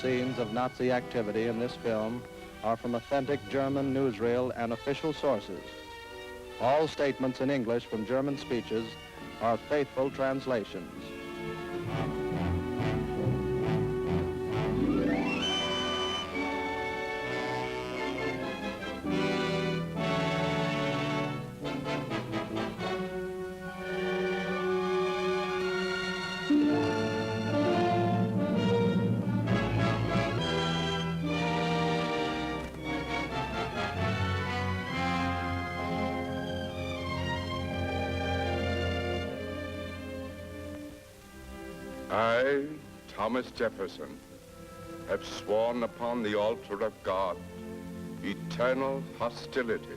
scenes of Nazi activity in this film are from authentic German newsreel and official sources. All statements in English from German speeches are faithful translations. I, Thomas Jefferson, have sworn upon the altar of God eternal hostility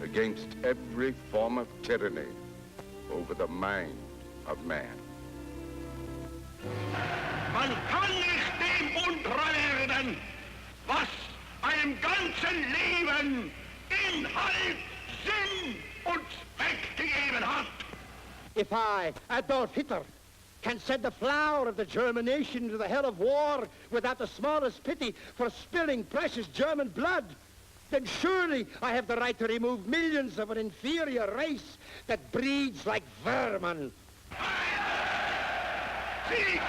against every form of tyranny over the mind of man. Man kann nicht dem untreu werden, was einem ganzen Leben Inhalt, Sinn und Zweck gegeben hat. If I, Adolf Hitler, can send the flower of the German nation into the hell of war without the smallest pity for spilling precious German blood, then surely I have the right to remove millions of an inferior race that breeds like vermin. Sieg!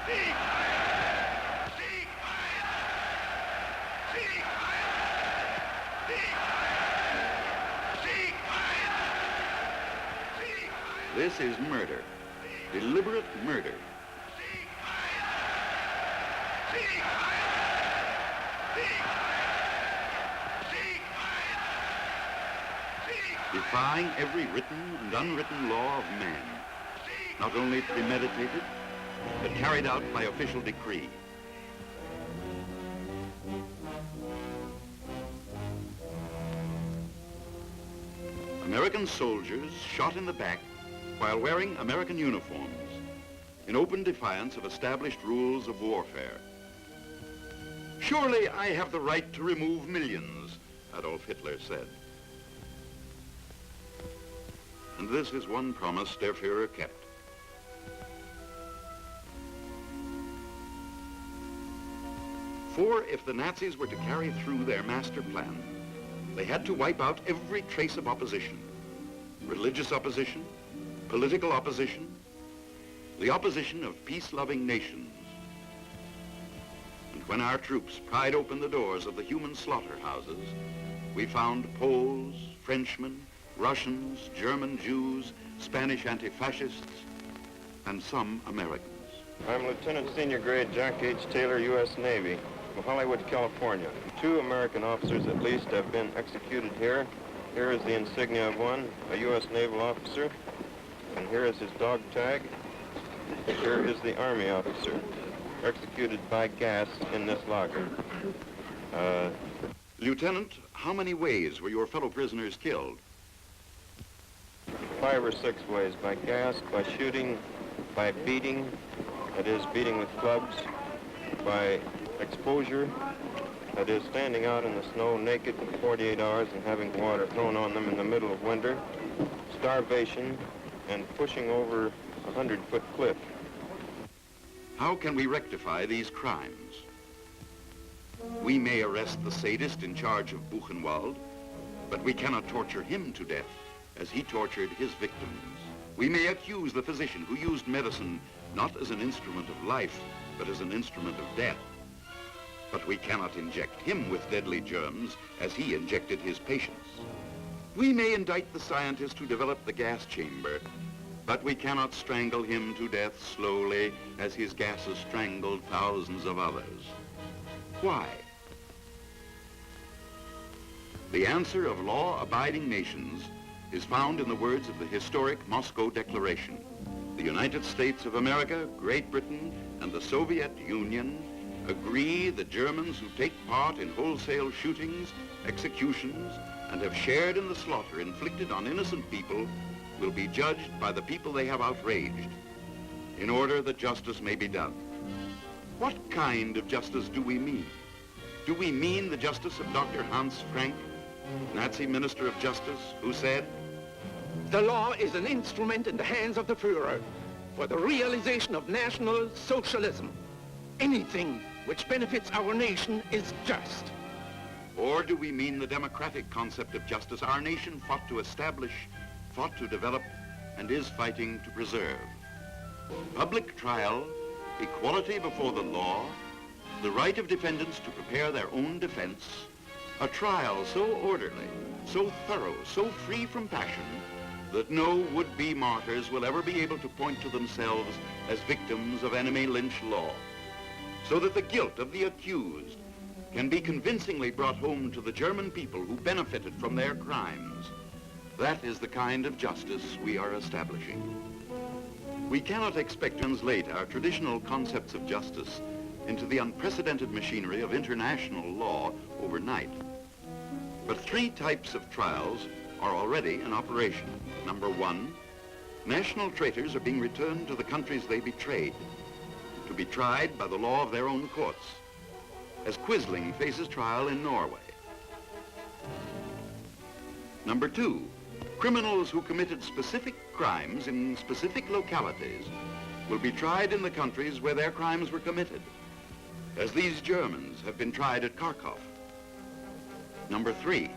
Sieg! This is murder. Deliberate murder. Defying every written and unwritten law of man, not only premeditated, but carried out by official decree. American soldiers shot in the back while wearing American uniforms in open defiance of established rules of warfare. Surely I have the right to remove millions, Adolf Hitler said. And this is one promise der Führer kept. For if the Nazis were to carry through their master plan, they had to wipe out every trace of opposition, religious opposition, political opposition, the opposition of peace-loving nations. And when our troops pried open the doors of the human slaughterhouses, we found Poles, Frenchmen, Russians, German Jews, Spanish anti-fascists, and some Americans. I'm Lieutenant Senior Grade Jack H. Taylor, U.S. Navy, from Hollywood, California. 2 American officers at least have been executed here. Here is the insignia of one, a U.S. naval officer, and here is his dog tag. Here is the Army officer, executed by gas in this locker. Lieutenant, how many ways were your fellow prisoners killed? 5 or 6 ways, by gas, by shooting, by beating, that is, beating with clubs, by exposure, that is, standing out in the snow naked for 48 hours and having water thrown on them in the middle of winter, starvation, and pushing over a 100-foot cliff. How can we rectify these crimes? We may arrest the sadist in charge of Buchenwald, but we cannot torture him to death as he tortured his victims. We may accuse the physician who used medicine not as an instrument of life, but as an instrument of death. But we cannot inject him with deadly germs as he injected his patients. We may indict the scientist who developed the gas chamber, but we cannot strangle him to death slowly as his gases strangled thousands of others. Why? The answer of law-abiding nations is found in the words of the historic Moscow Declaration. The United States of America, Great Britain, and the Soviet Union agree the Germans who take part in wholesale shootings, executions, and have shared in the slaughter inflicted on innocent people will be judged by the people they have outraged in order that justice may be done. What kind of justice do we mean? Do we mean the justice of Dr. Hans Frank, Nazi Minister of Justice, who said, "The law is an instrument in the hands of the Führer for the realization of National Socialism. anything which benefits our nation is just? Or do we mean the democratic concept of justice our nation fought to establish, fought to develop, and is fighting to preserve? Public trial, equality before the law, the right of defendants to prepare their own defense, a trial so orderly, so thorough, so free from passion, that no would-be martyrs will ever be able to point to themselves as victims of enemy lynch law, so that the guilt of the accused can be convincingly brought home to the German people who benefited from their crimes. That is the kind of justice we are establishing. We cannot expect to translate our traditional concepts of justice into the unprecedented machinery of international law overnight. But 3 types of trials are already in operation. Number 1, national traitors are being returned to the countries they betrayed to be tried by the law of their own courts, as Quisling faces trial in Norway. Number 2, criminals who committed specific crimes in specific localities will be tried in the countries where their crimes were committed, as these Germans have been tried at Kharkov. Number 3,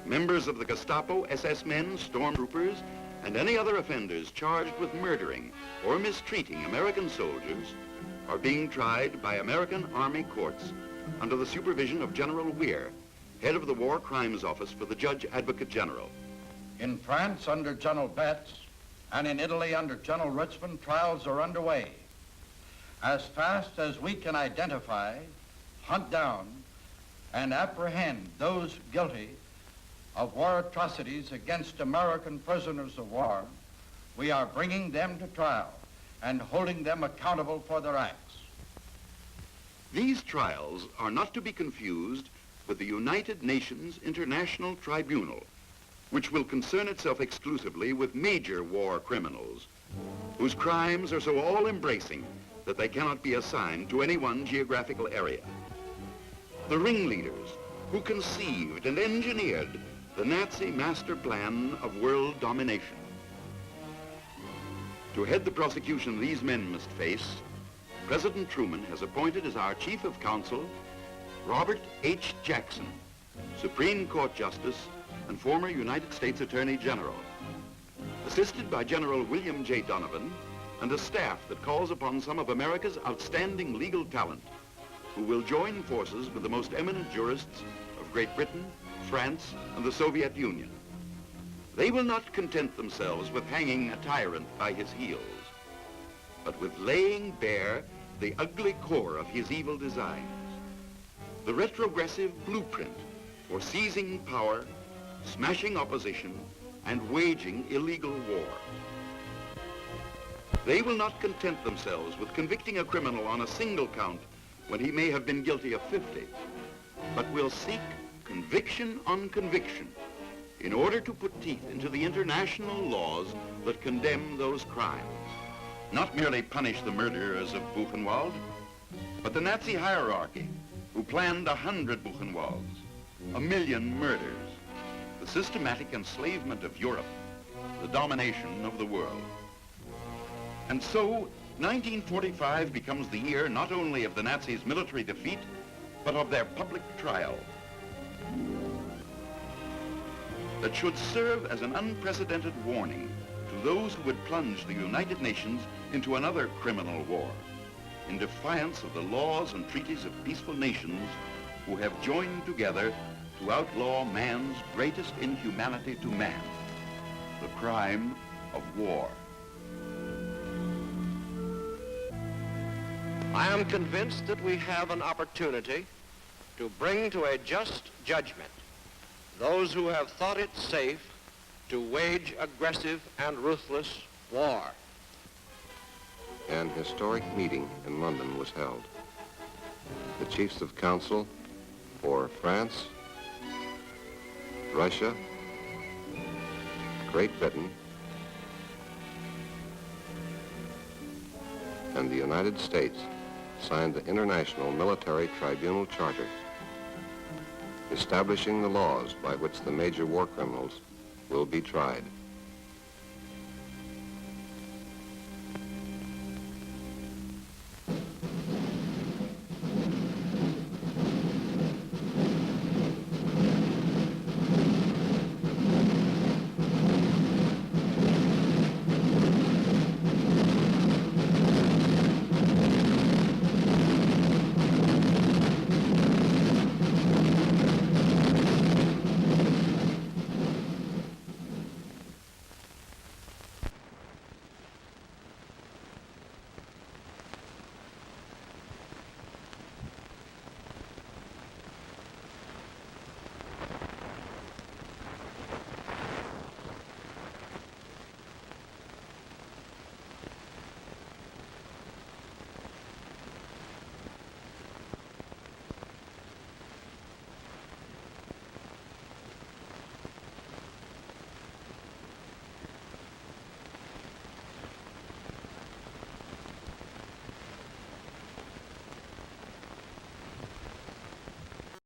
members of the Gestapo, SS men, stormtroopers, and any other offenders charged with murdering or mistreating American soldiers are being tried by American Army courts under the supervision of General Weir, head of the War Crimes Office for the Judge Advocate General. In France, under General Betz, and in Italy, under General Richmond, trials are underway. As fast as we can identify, hunt down, and apprehend those guilty of war atrocities against American prisoners of war, we are bringing them to trial and holding them accountable for their acts. These trials are not to be confused with the United Nations International Tribunal, which will concern itself exclusively with major war criminals, whose crimes are so all-embracing that they cannot be assigned to any one geographical area. The ringleaders who conceived and engineered the Nazi master plan of world domination. To head the prosecution these men must face, President Truman has appointed as our Chief of Counsel Robert H. Jackson, Supreme Court Justice and former United States Attorney General, assisted by General William J. Donovan and a staff that calls upon some of America's outstanding legal talent, who will join forces with the most eminent jurists of Great Britain, France, and the Soviet Union. They will not content themselves with hanging a tyrant by his heels, but with laying bare the ugly core of his evil designs, the retrogressive blueprint for seizing power, smashing opposition, and waging illegal war. They will not content themselves with convicting a criminal on a single count when he may have been guilty of 50, but will seek conviction on conviction in order to put teeth into the international laws that condemn those crimes. Not merely punish the murderers of Buchenwald, but the Nazi hierarchy who planned 100 Buchenwalds, 1,000,000 murders, the systematic enslavement of Europe, the domination of the world. And so, 1945 becomes the year not only of the Nazis' military defeat, but of their public trial, that should serve as an unprecedented warning to those who would plunge the United Nations into another criminal war, in defiance of the laws and treaties of peaceful nations who have joined together to outlaw man's greatest inhumanity to man, the crime of war. I am convinced that we have an opportunity to bring to a just judgment those who have thought it safe to wage aggressive and ruthless war. An historic meeting in London was held. The chiefs of counsel for France, Russia, Great Britain, and the United States signed the International Military Tribunal Charter, establishing the laws by which the major war criminals will be tried.